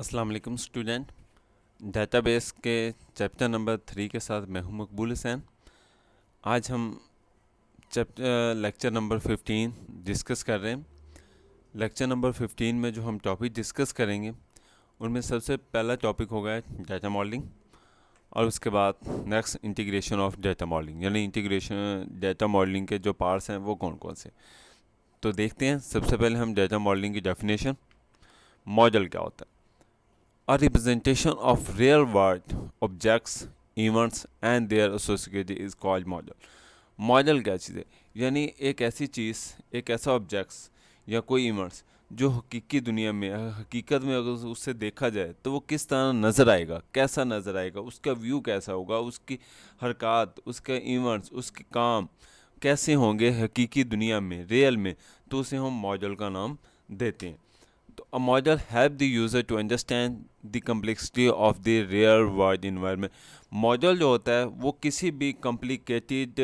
अस्सलाम वालेकुम student. Database के चैप्टर नंबर 3 के साथ मैं हूं मकबूल हुसैन। आज हम चैप्टर लेक्चर नंबर 15 डिस्कस कर रहे हैं। लेक्चर नंबर 15 में जो हम टॉपिक डिस्कस करेंगे उनमें सबसे पहला टॉपिक होगा डाटा मॉडलिंग, और उसके बाद next integration of data modelling, यानी इंटीग्रेशन डाटा मॉडलिंग के जो पार्ट्स हैं वो कौन कौन से। तो देखते हैं। सबसे पहले हम डाटा मॉडलिंग की डेफिनेशन, मॉडल क्या होता है। A representation of real world objects, events and their associated is called model. Model क्या चीज़ है, यानी एक ऐसी चीज़, एक ऐसा ऑब्जेक्ट्स या कोई इवेंट्स जो हकीकी दुनिया में, हकीकत में अगर उससे देखा जाए तो वो किस तरह नज़र आएगा, कैसा नज़र आएगा, उसका व्यू कैसा होगा, उसकी हरकत, उसके इवेंट्स, उसके काम कैसे होंगे हकीकी दुनिया में, रियल में, तो उसे हम मॉडल का नाम देते हैं। तो a model help the user to understand the complexity of the real world environment. Model जो होता है वो किसी भी कॉम्प्लिकेटेड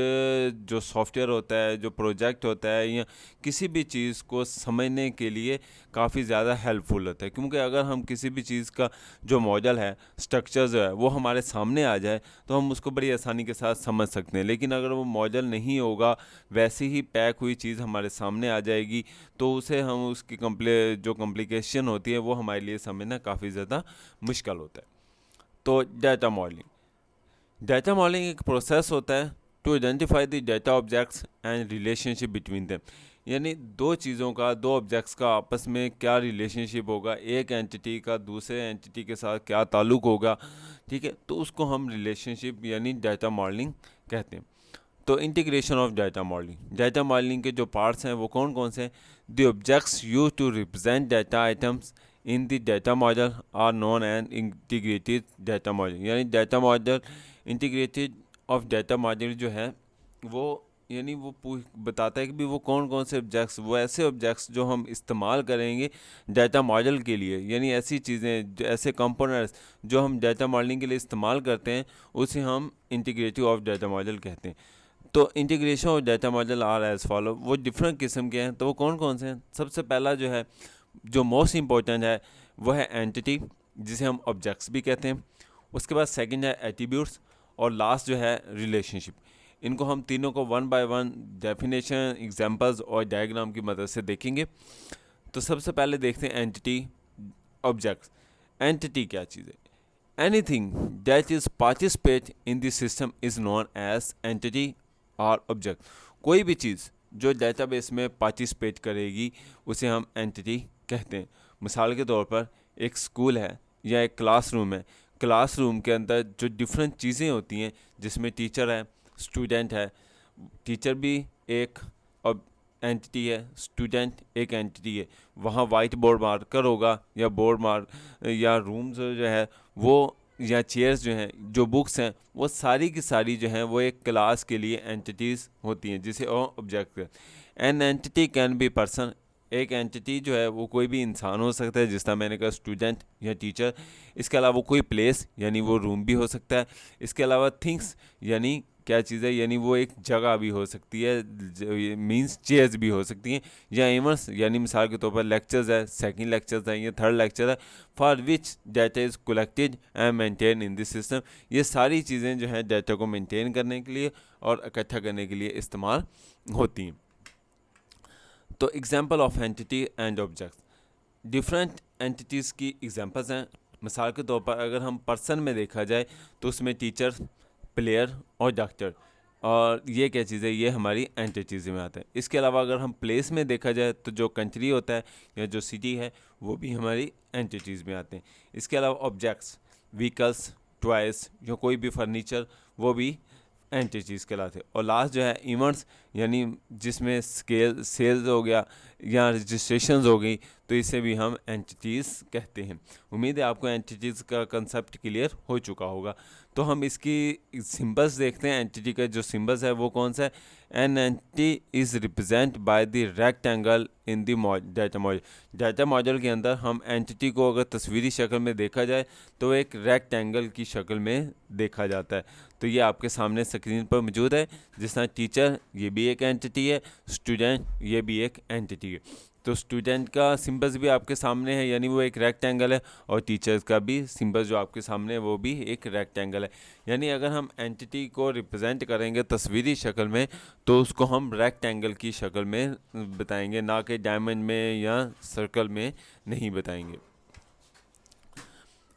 जो सॉफ्टवेयर होता है, जो प्रोजेक्ट होता है, या किसी भी चीज़ को समझने के लिए काफ़ी ज़्यादा हेल्पफुल होता है। क्योंकि अगर हम किसी भी चीज़ का जो मॉडल है, स्ट्रक्चर जो है, वो हमारे सामने आ जाए तो हम उसको बड़ी आसानी के साथ समझ सकते हैं। लेकिन अगर वो मॉडल नहीं होगा, वैसी ही पैक हुई चीज़ हमारे सामने आ जाएगी, तो उसे हम उसकी जो कॉम्प्लिकेशन होती है वो हमारे लिए समझना काफ़ी ज़्यादा मुश्किल होता है। तो डाटा मॉडलिंग एक प्रोसेस होता है to identify the data objects and relationship between them, यानी दो चीज़ों का, दो ऑब्जेक्ट्स का आपस में क्या रिलेशनशिप होगा, एक एंटिटी का दूसरे एंटिटी के साथ क्या ताल्लुक होगा, ठीक है, तो उसको हम रिलेशनशिप यानी डाटा मॉडलिंग कहते हैं। तो इंटीग्रेशन ऑफ डाटा मॉडलिंग के जो पार्ट्स हैं वो कौन कौन से हैं। The objects use to represent data items in the data model are known and integrated data model, यानी data model integrated of data model जो है वो, यानी वो बताता है कि भी वो कौन कौन से ऑब्जेक्ट्स, वो ऐसे ऑब्जेक्ट्स जो हम इस्तेमाल करेंगे डाटा मॉडल के लिए, यानी ऐसी चीज़ें, ऐसे कंपोनेंट्स जो हम डाटा मॉडलिंग के लिए इस्तेमाल करते हैं, उसे हम इंटीग्रेटिव ऑफ डाटा मॉडल कहते हैं। तो integration of data model are as follow, वो डिफरेंट किस्म के हैं। तो वो कौन कौन से हैं। सबसे पहला जो है, जो मोस्ट इंपॉर्टेंट है, वो है एंटिटी, जिसे हम ऑब्जेक्ट्स भी कहते हैं। उसके बाद सेकंड है एट्रीब्यूट्स, और लास्ट जो है रिलेशनशिप। इनको हम तीनों को one by one definition, examples और डायग्राम की मदद से देखेंगे। तो सबसे पहले देखते हैं एंटिटी, ऑब्जेक्ट्स। एंटिटी क्या चीज़ है। Anything that is participate in this system is known as entity और ऑब्जेक्ट। कोई भी चीज़ जो डेटाबेस में पार्टिसिपेट करेगी उसे हम एंटिटी कहते हैं। मिसाल के तौर पर एक स्कूल है या एक क्लासरूम है। क्लासरूम के अंदर जो डिफरेंट चीज़ें होती हैं, जिसमें टीचर है, स्टूडेंट है, टीचर भी एक एंटिटी है, स्टूडेंट एक एंटिटी है। वहाँ वाइट बोर्ड मार्कर होगा या या रूम्स जो है वो, या चेयर्स जो हैं, जो बुक्स हैं, वो सारी की सारी जो हैं वो एक क्लास के लिए एंटिटीज़ होती हैं, जिसे object. An entity can be person, एक एंटिटी जो है वो कोई भी इंसान हो सकता है, जिस तरह मैंने कहा स्टूडेंट या टीचर। इसके अलावा कोई प्लेस, यानी वो रूम भी हो सकता है। इसके अलावा थिंग्स, यानी क्या चीज़ है, यानी वो एक जगह भी हो सकती है, मींस चेयर्स भी हो सकती हैं। या इवेंट्स, यानी मिसाल के तौर पर लेक्चर्स है, सेकंड लेक्चर्स है या थर्ड लेक्चर है, for which data is collected and maintain in this system. ये सारी चीज़ें जो हैं डाटा को मेंटेन करने के लिए और इकट्ठा करने के लिए इस्तेमाल होती हैं। तो example of entity and objects, different entities की एग्जांपल्स हैं। मिसाल के तौर पर अगर हम पर्सन में देखा जाए तो उसमें टीचर, प्लेयर और डॉक्टर, और ये क्या चीज़ है, ये हमारी एंटिटीज़ में आते हैं। इसके अलावा अगर हम प्लेस में देखा जाए तो जो कंट्री होता है या जो सिटी है वो भी हमारी एंटिटीज़ में आते हैं। इसके अलावा ऑब्जेक्ट्स, व्हीकल्स, टॉयज़ या कोई भी फर्नीचर, वो भी एंटिटीज़ कहलाते हैं। और लास्ट जो है इवेंट्स, यानी जिसमें सेल्स हो गया या रजिस्ट्रेशंस हो गई, तो इसे भी हम एंटिटीज़ कहते हैं। उम्मीद है आपको एंटिटीज़ का कंसेप्ट क्लियर हो चुका होगा। तो हम इसकी सिंबल्स देखते हैं। एंटिटी का जो सिंबल्स है वो कौन सा है। An entity is represent by the rectangle in the data model. Data model के अंदर हम एंटिटी को अगर तस्वीरी शक्ल में देखा जाए तो एक रेक्टेंगल की शक्ल में देखा जाता है। तो ये आपके सामने स्क्रीन पर मौजूद है। जिस तरह टीचर, ये भी एक एंटिटी है, स्टूडेंट, ये भी एक एंटिटी है। तो स्टूडेंट का सिंबल्स भी आपके सामने है, यानी वो एक रेक्टेंगल है, और टीचर्स का भी सिंबल जो आपके सामने है वो भी एक रेक्टेंगल है। यानी अगर हम एंटिटी को रिप्रेजेंट करेंगे तस्वीरी शक्ल में तो उसको हम रेक्टेंगल की शक्ल में बताएंगे, ना कि डायमंड में या सर्कल में नहीं बताएंगे।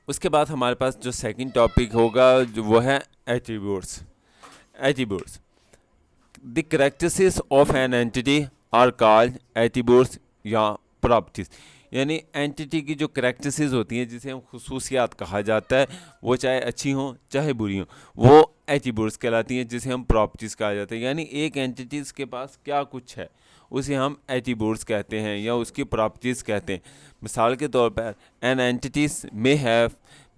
उसके बाद हमारे पास जो सेकंड टॉपिक होगा वो है attributes. Attributes, the characteristics of an entity are called attributes या प्रॉपर्टीज। यानी एंटिटी की जो कैरेक्टरिस्टिक्स होती हैं, जिसे हम खुसूसियात कहा जाता है, वो चाहे अच्छी हों चाहे बुरी हों, वो एट्रीब्यूट्स कहलाती हैं, जिसे हम प्रॉपर्टीज़ कहा जाता है। यानी एक एंटिटीज़ के पास क्या कुछ है उसे हम एट्रीब्यूट्स कहते हैं या उसकी प्रॉपर्टीज़ कहते हैं। मिसाल के तौर पर an entities may have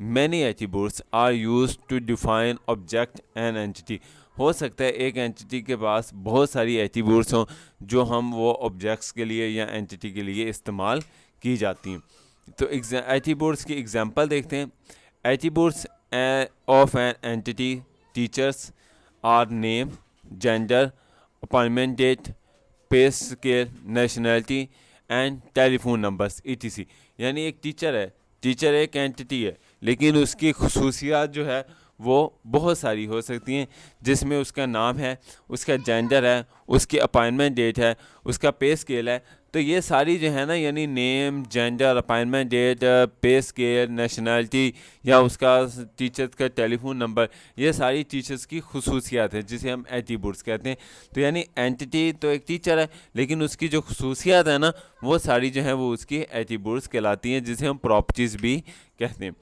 many attributes are used to define object an entity. हो सकता है एक एंटिटी के पास बहुत सारी एट्रीब्यूट्स हों जो हम वो ऑब्जेक्ट्स के लिए या एंटिटी के लिए इस्तेमाल की जाती हैं। तो एट्रीब्यूट्स की एग्जांपल देखते हैं। Attributes of an entity teachers are name, gender, appointment date, pay scale, nationality and telephone numbers etc। यानी एक टीचर है, टीचर एक एंटिटी है, लेकिन उसकी खुसूसियात जो है वो बहुत सारी हो सकती हैं, जिसमें उसका नाम है, उसका जेंडर है, उसकी अपॉइंटमेंट डेट है, उसका पे स्केल है। तो ये सारी जो है ना, यानी name, gender, appointment date, pay scale, nationality या उसका टीचर्स का टेलीफोन नंबर, ये सारी टीचर्स की खुसूसियात है जिसे हम एट्रीब्यूट्स कहते हैं। तो यानी एंटिटी तो एक टीचर है, लेकिन उसकी जो खुसूसियात है ना, वो सारी जो है वो उसकी एट्रीब्यूट्स कहलाती हैं, जिसे हम प्रॉपर्टीज़ भी कहते हैं।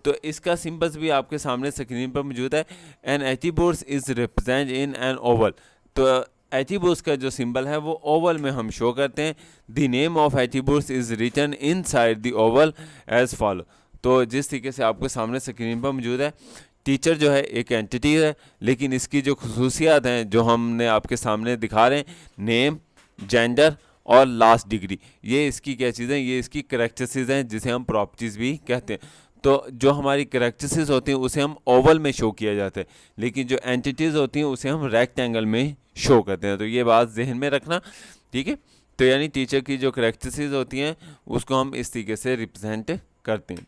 तो इसका सिंबल्स भी आपके सामने स्क्रीन पर मौजूद है। An attributes is represent in an oval. तो एट्रीब्यूट्स का जो सिंबल है वो ओवल में हम शो करते हैं। The name of attributes is written inside the oval as follow. तो जिस तरीके से आपके सामने स्क्रीन पर मौजूद है, टीचर जो है एक एंटिटी है, लेकिन इसकी जो खुसूसियात हैं जो हमने आपके सामने दिखा रहे हैं, नेम, जेंडर और लास्ट डिग्री, ये इसकी क्या चीज़ें, ये इसकी कैरेक्टरिस्टिक्स हैं जिसे हम प्रॉपर्टीज़ भी कहते हैं। तो जो हमारी कैरेक्टरिस्टिक्स होती हैं उसे हम ओवल में शो किया जाता है, लेकिन जो एंटिटीज़ होती हैं उसे हम रेक्टेंगल में शो करते हैं। तो ये बात जहन में रखना, ठीक है। तो यानी टीचर की जो कैरेक्टरिस्टिक्स होती हैं उसको हम इस तरीके से रिप्रेजेंट करते हैं।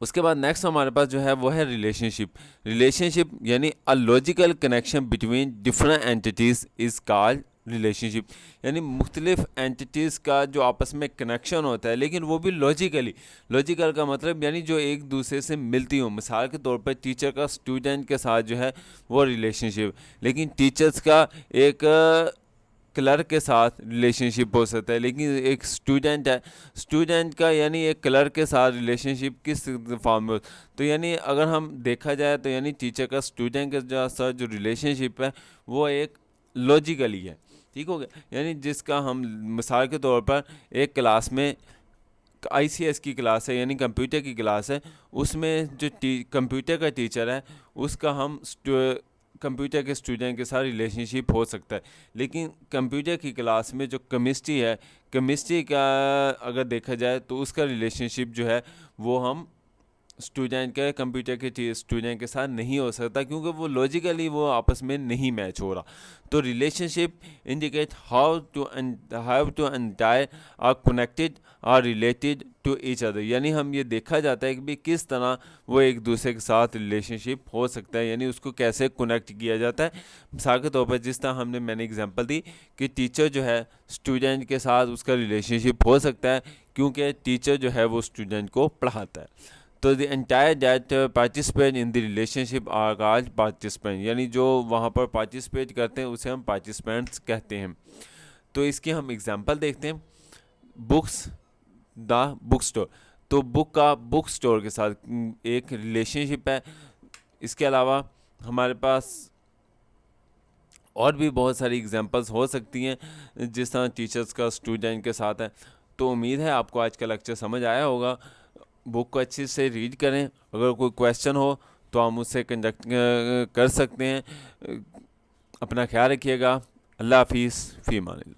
उसके बाद नेक्स्ट हमारे पास जो है वो है रिलेशनशिप। रिलेशनशिप यानी a logical connection between different entities is called relationship. यानी मुख्तलिफ एंटिटीज़ का जो आपस में कनेक्शन होता है, लेकिन वो भी लॉजिकली। लॉजिकल का मतलब यानी जो एक दूसरे से मिलती हो। मिसाल के तौर पर टीचर का स्टूडेंट के साथ जो है वो रिलेशनशिप, लेकिन टीचर्स का एक क्लर्क के साथ रिलेशनशिप हो सकता है, लेकिन एक स्टूडेंट है, स्टूडेंट का यानी एक क्लर्क के साथ रिलेशनशिप किस फॉर्म में हो। तो यानी अगर हम देखा जाए तो यानी टीचर का स्टूडेंट के साथ जो रिलेशनशिप है वो एक लॉजिकली है, ठीक हो गया। यानी जिसका हम मिसाल के तौर पर एक क्लास में ICS की क्लास है, यानी कंप्यूटर की क्लास है, उसमें जो कंप्यूटर का टीचर है उसका हम कंप्यूटर के स्टूडेंट के साथ रिलेशनशिप हो सकता है। लेकिन कंप्यूटर की क्लास में जो केमिस्ट्री है, केमिस्ट्री का अगर देखा जाए तो उसका रिलेशनशिप जो है वो हम स्टूडेंट के कंप्यूटर के स्टूडेंट के साथ नहीं हो सकता, क्योंकि वो लॉजिकली वो आपस में नहीं मैच हो रहा। तो relationship indicate how two entire are connected are related to each other. यानी हम ये देखा जाता है कि भी किस तरह वो एक दूसरे के साथ रिलेशनशिप हो सकता है, यानी उसको कैसे कनेक्ट किया जाता है। मिसाल के तौर पर जिस तरह मैंने एग्जांपल दी कि टीचर जो है स्टूडेंट के साथ उसका रिलेशनशिप हो सकता है, क्योंकि टीचर जो है वो स्टूडेंट को पढ़ाता है। तो the entire that participate in the relationship are called participant. यानी जो वहाँ पर पार्टिसिपेट करते हैं उसे हम पार्टिसिपेंट्स कहते हैं। तो इसके हम एग्जांपल देखते हैं। Books, the book store. तो बुक का बुक स्टोर के साथ एक रिलेशनशिप है। इसके अलावा हमारे पास और भी बहुत सारी एग्जांपल्स हो सकती हैं जिस तरह टीचर्स का स्टूडेंट के साथ है। तो उम्मीद है आपको आज का लेक्चर समझ आया होगा। बुक को अच्छे से रीड करें। अगर कोई क्वेश्चन हो तो हम उससे कंडक्ट कर सकते हैं। अपना ख्याल रखिएगा। अल्लाह हाफिज़, फ़ी अमान अल्लाह।